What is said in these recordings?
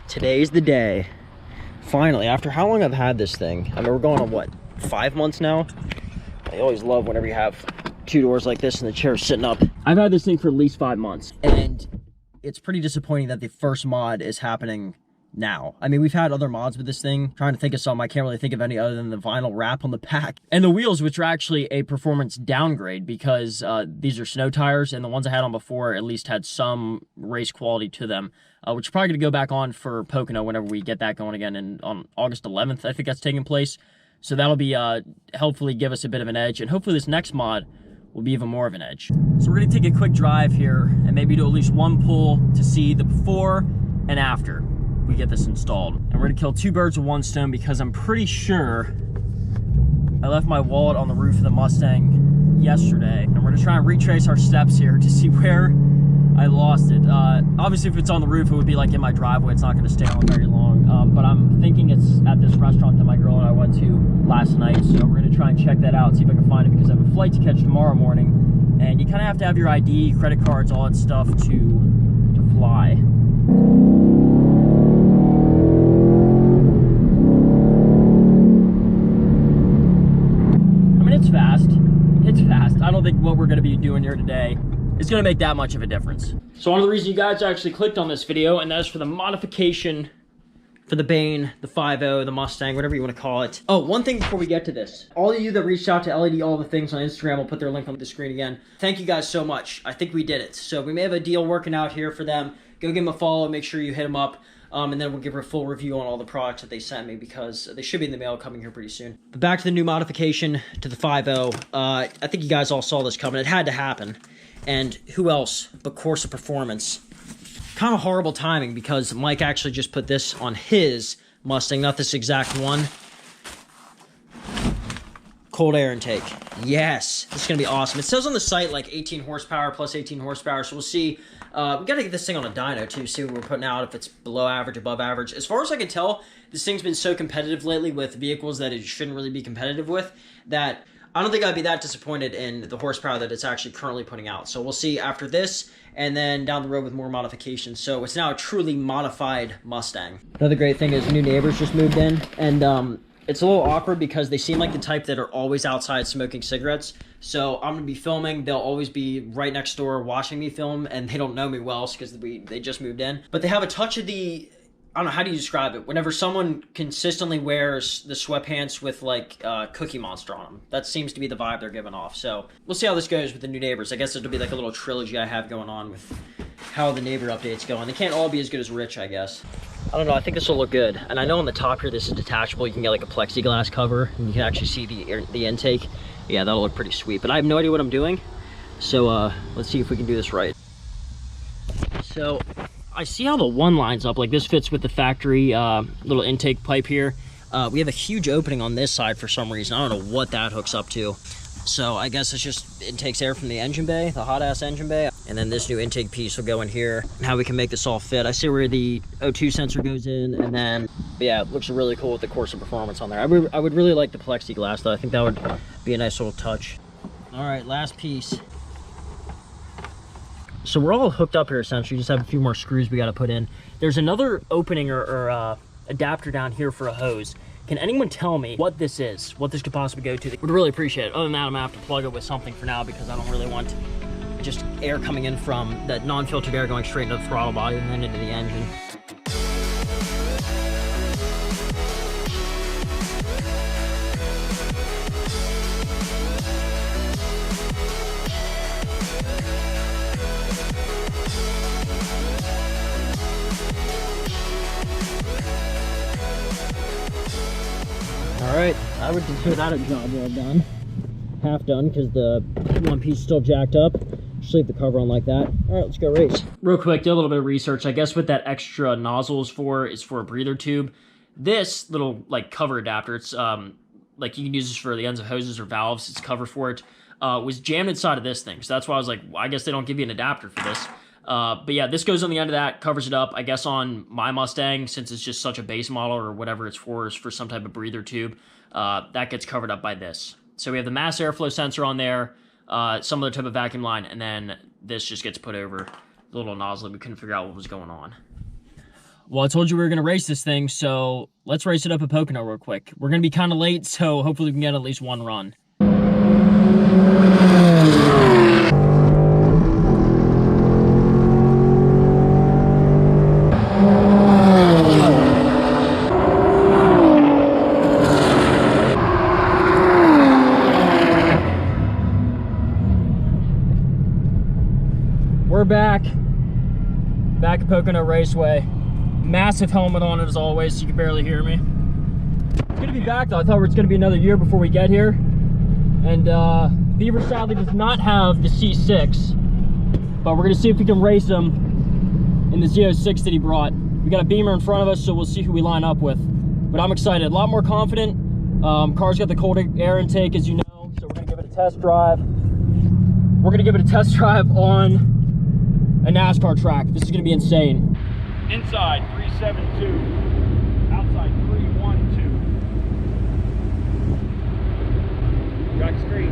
Today's the day. Finally, after how long I've had this thing? I mean, we're going on what, 5 months now? I always love whenever you have two doors like this and the chair's sitting up. I've had this thing for at least 5 months, and it's pretty disappointing that the first mod is happening now. I mean, we've had other mods with this thing. Trying to think of something, I can't really think of any other than the vinyl wrap on the back. And the wheels, which are actually a performance downgrade because these are snow tires, and the ones I had on before at least had some race quality to them, which is probably going to go back on for Pocono whenever we get that going again on August 11th, I think that's taking place. So that'll be, hopefully give us a bit of an edge, and hopefully this next mod will be even more of an edge. So we're going to take a quick drive here and maybe do at least one pull to see the before and after we get this installed. And we're gonna kill two birds with one stone because I'm pretty sure I left my wallet on the roof of the Mustang yesterday. And we're gonna try and retrace our steps here to see where I lost it. Obviously, if it's on the roof, it would be like in my driveway. It's not gonna stay on very long. But I'm thinking it's at this restaurant that my girl and I went to last night. So we're gonna try and check that out, see if I can find it, because I have a flight to catch tomorrow morning. And you kind of have to have your ID, credit cards, all that stuff to fly. It's fast. I don't think what we're going to be doing here today is going to make that much of a difference. So one of the reasons you guys actually clicked on this video, and that is for the modification for the Bane, the 5.0, the Mustang, whatever you want to call it. Oh, one thing before we get to this. All of you that reached out to LED All the Things on Instagram, will put their link on the screen again. Thank you guys so much. I think we did it. So we may have a deal working out here for them. Go give them a follow. Make sure you hit them up. And then we'll give her a full review on all the products that they sent me, because they should be in the mail coming here pretty soon. But back to the new modification to the 5.0. I think you guys all saw this coming. It had to happen. And who else but CORSA Performance? Kind of horrible timing, because Mike actually just put this on his Mustang, not this exact one. Cold air intake. Yes, this is going to be awesome. It says on the site like 18 horsepower plus 18 horsepower, so we'll see. We got to get this thing on a dyno too, see what we're putting out, if it's below average, above average. As far as I can tell, this thing's been so competitive lately with vehicles that it shouldn't really be competitive with, that I don't think I'd be that disappointed in the horsepower that it's actually currently putting out. So we'll see after this, and then down the road with more modifications. So it's now a truly modified Mustang. Another great thing is new neighbors just moved in, and it's a little awkward because they seem like the type that are always outside smoking cigarettes. So I'm going to be filming. They'll always be right next door watching me film, and they don't know me well because they just moved in. But they have a touch of the, I don't know, how do you describe it? Whenever someone consistently wears the sweatpants with like Cookie Monster on them, that seems to be the vibe they're giving off. So we'll see how this goes with the new neighbors. I guess it'll be like a little trilogy I have going on with how the neighbor updates go. And they can't all be as good as Rich, I guess. I don't know, I think this will look good. And I know on the top here, this is detachable. You can get like a plexiglass cover, and you can actually see the intake. Yeah, that'll look pretty sweet. But I have no idea what I'm doing. So let's see if we can do this right. So I see how the one lines up. Like this fits with the factory little intake pipe here. We have a huge opening on this side for some reason. I don't know what that hooks up to. So I guess it's just, it takes air from the engine bay, the hot ass engine bay. And then this new intake piece will go in here. How we can make this all fit. I see where the O2 sensor goes in, and then, yeah, it looks really cool with the CORSA Performance on there. I would really like the plexiglass though. I think that would be a nice little touch. All right, last piece. So we're all hooked up here essentially. Just have a few more screws we got to put in. There's another opening or adapter down here for a hose. Can anyone tell me what this is? What this could possibly go to? Would really appreciate it. Other than that, I'm gonna have to plug it with something for now, because I don't really want just air coming in from that non-filtered air going straight into the throttle body and then into the engine. All right, I would consider that a job well done. Half done, because the one piece is still jacked up. Just leave the cover on like that. All right, let's go race. Real quick, did a little bit of research. I guess what that extra nozzle is for a breather tube. This little like cover adapter, it's like you can use this for the ends of hoses or valves. It's cover for it. Was jammed inside of this thing, so that's why I was like, well, I guess they don't give you an adapter for this. But yeah, this goes on the end of that, covers it up. I guess on my Mustang, since it's just such a base model or whatever it's for, is for some type of breather tube, that gets covered up by this. So we have the mass airflow sensor on there, some other type of vacuum line, and then this just gets put over the little nozzle. We couldn't figure out what was going on. Well, I told you we were going to race this thing, so let's race it up at Pocono real quick. We're going to be kind of late, so hopefully we can get at least one run. We're back at Pocono Raceway. Massive helmet on it as always, so you can barely hear me. It's gonna be back though. I thought it's gonna be another year before we get here. And Beaver sadly does not have the C6, but we're gonna see if we can race him in the Z06 that he brought. We got a Beamer in front of us, so we'll see who we line up with. But I'm excited, a lot more confident. Car's got the cold air intake, as you know, so we're gonna give it a test drive. We're gonna give it a test drive on a NASCAR track. This is gonna be insane. Inside 372, outside 312. Track straight.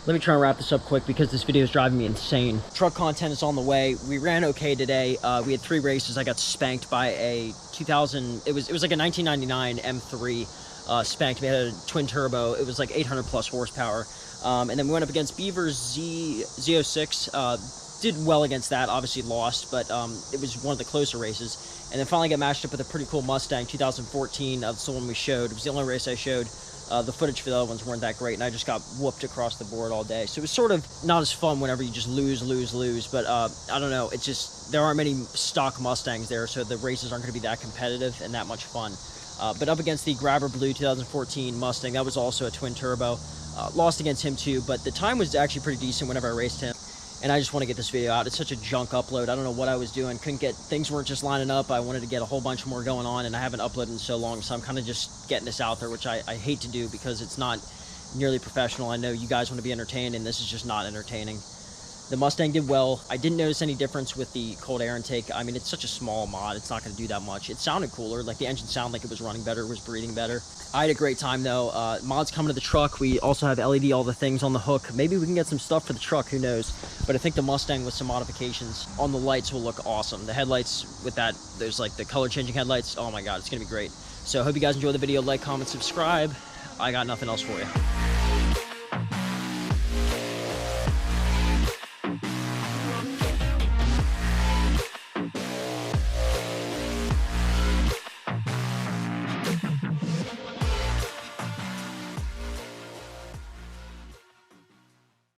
Let me try and wrap this up quick because this video is driving me insane. Truck content is on the way. We ran okay today. We had 3 races. I got spanked by a 2000, it was like a 1999 M3 spanked. We had a twin turbo. It was like 800 plus horsepower. And then we went up against Beaver's Z06. Did well against that, obviously lost, but it was one of the closer races. And then finally got matched up with a pretty cool Mustang 2014. That's the one we showed. It was the only race I showed. The footage for the other ones weren't that great, and I just got whooped across the board all day. So it was sort of not as fun whenever you just lose. But I don't know, it's just, there aren't many stock Mustangs there, so the races aren't going to be that competitive and that much fun. But up against the Grabber Blue 2014 Mustang, that was also a twin turbo. Lost against him too, but the time was actually pretty decent whenever I raced him. And I just want to get this video out. It's such a junk upload. I don't know what I was doing. Things weren't just lining up. I wanted to get a whole bunch more going on, and I haven't uploaded in so long, so I'm kind of just getting this out there, which I hate to do because it's not nearly professional. I know you guys want to be entertained, and this is just not entertaining. The Mustang did well. I didn't notice any difference with the cold air intake. I mean, it's such a small mod. It's not going to do that much. It sounded cooler. Like, the engine sounded like it was running better. It was breathing better. I had a great time, though. Mods coming to the truck. We also have LED all the things on the hook. Maybe we can get some stuff for the truck. Who knows? But I think the Mustang with some modifications on the lights will look awesome. The headlights with that, there's like the color changing headlights. Oh my God, it's going to be great. So I hope you guys enjoy the video. Like, comment, subscribe. I got nothing else for you.